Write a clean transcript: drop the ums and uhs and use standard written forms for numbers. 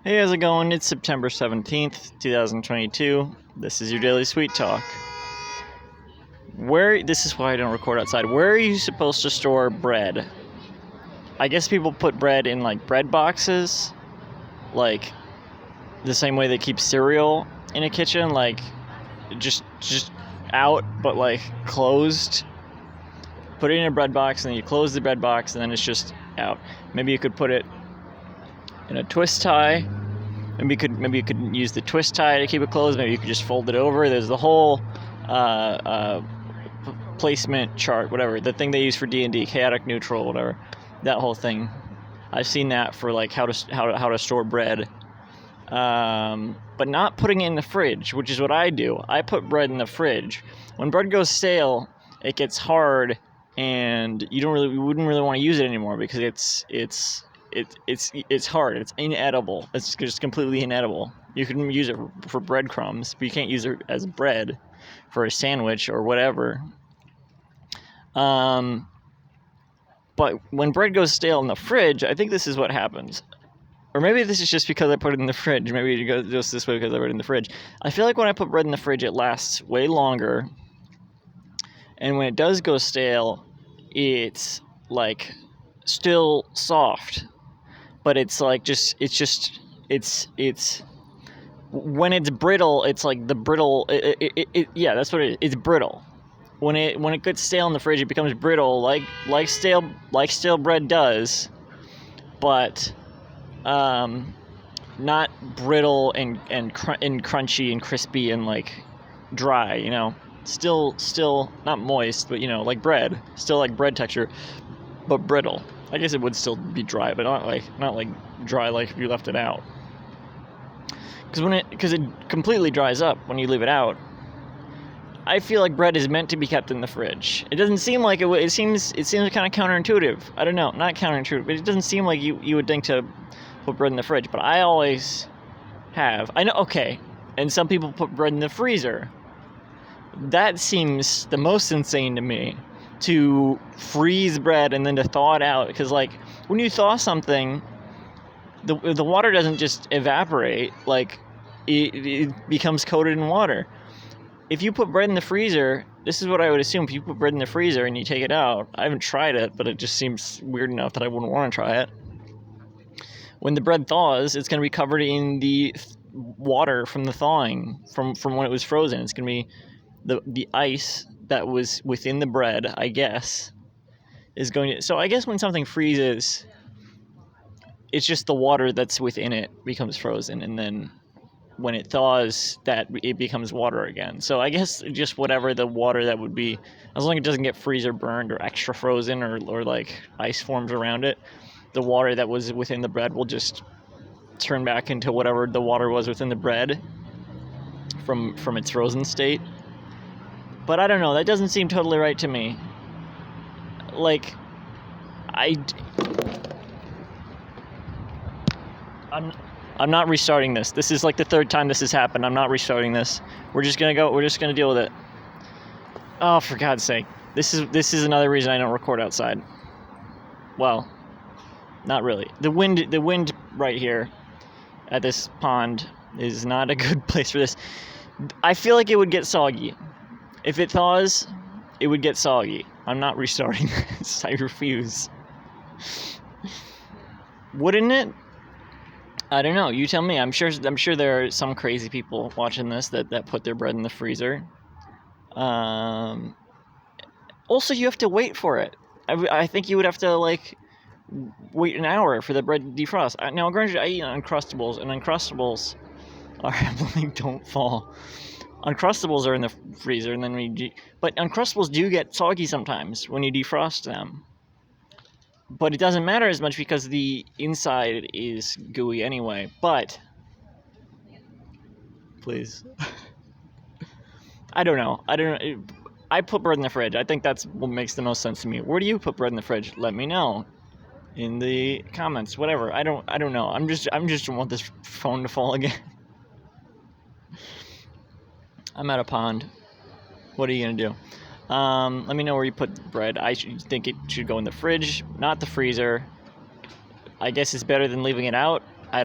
Hey, how's it going? It's September 17th, 2022. This is your Daily Sweet Talk. This is why I don't record outside. Where are you supposed to store bread? I guess people put bread in like bread boxes, like the same way they keep cereal in a kitchen, like just out, but like closed. Put it in a bread box, and then you close the bread box, and then it's just out. Maybe you could put it in a twist tie. Maybe you could use the twist tie to keep it closed. Maybe you could just fold it over. There's the whole placement chart, whatever, the thing they use for D&D, chaotic neutral, whatever, that whole thing. I've seen that for like how to store bread, but not putting it in the fridge, which is what I do. I put bread in the fridge. When bread goes stale, it gets hard, and you wouldn't really want to use it anymore because it's hard. It's inedible. It's just completely inedible. You can use it for breadcrumbs, but you can't use it as bread for a sandwich or whatever. But when bread goes stale in the fridge, I think this is what happens. Or maybe this is just because I put it in the fridge. Maybe it goes just this way because I put it in the fridge. I feel like when I put bread in the fridge, it lasts way longer. And when it does go stale, it's like still soft. But it's like it's when it's brittle, it's like the brittle. Yeah, that's what it is. It's brittle. When it gets stale in the fridge, it becomes brittle, like stale bread does, but not brittle and crunchy and crispy and like dry. You know, still not moist, but like bread, still like bread texture, but brittle. I guess it would still be dry, but not like dry like if you left it out. Because it completely dries up when you leave it out. I feel like bread is meant to be kept in the fridge. It doesn't seem like it would. It seems kind of counterintuitive. I don't know, not counterintuitive, but it doesn't seem like you would think to put bread in the fridge. But I always have. I know. Okay, and some people put bread in the freezer. That seems the most insane to me. To freeze bread and then to thaw it out, because like when you thaw something, the water doesn't just evaporate, like it becomes coated in water. If you put bread in the freezer, this is what I would assume. If you put bread in the freezer and you take it out, I haven't tried it, but it just seems weird enough that I wouldn't want to try it. When the bread thaws, it's going to be covered in the water from the thawing, from when it was frozen. It's going to be the ice that was within the bread, I guess, is going to... So I guess when something freezes, it's just the water that's within it becomes frozen, and then when it thaws, that it becomes water again. So I guess just whatever the water that would be, as long as it doesn't get freezer burned or extra frozen or like ice forms around it, the water that was within the bread will just turn back into whatever the water was within the bread from its frozen state. But I don't know, that doesn't seem totally right to me. Like, I'm not restarting this. This is like the third time this has happened. I'm not restarting this. We're just gonna deal with it. Oh, for God's sake. This is another reason I don't record outside. Well, not really. The wind right here at this pond is not a good place for this. I feel like it would get soggy. If it thaws, it would get soggy. I'm not restarting this. I refuse. Wouldn't it? I don't know. You tell me. I'm sure there are some crazy people watching this that put their bread in the freezer. Also, you have to wait for it. I think you would have to like wait an hour for the bread to defrost. Now, granted, I eat Uncrustables, and Uncrustables don't fall. Uncrustables are in the freezer, and then but Uncrustables do get soggy sometimes when you defrost them. But it doesn't matter as much because the inside is gooey anyway. But please, I don't know. I put bread in the fridge. I think that's what makes the most sense to me. Where do you put bread in the fridge? Let me know in the comments. Whatever. I don't know. I'm just want this phone to fall again. I'm at a pond. What are you gonna do? Let me know where you put the bread. I think it should go in the fridge, not the freezer. I guess it's better than leaving it out.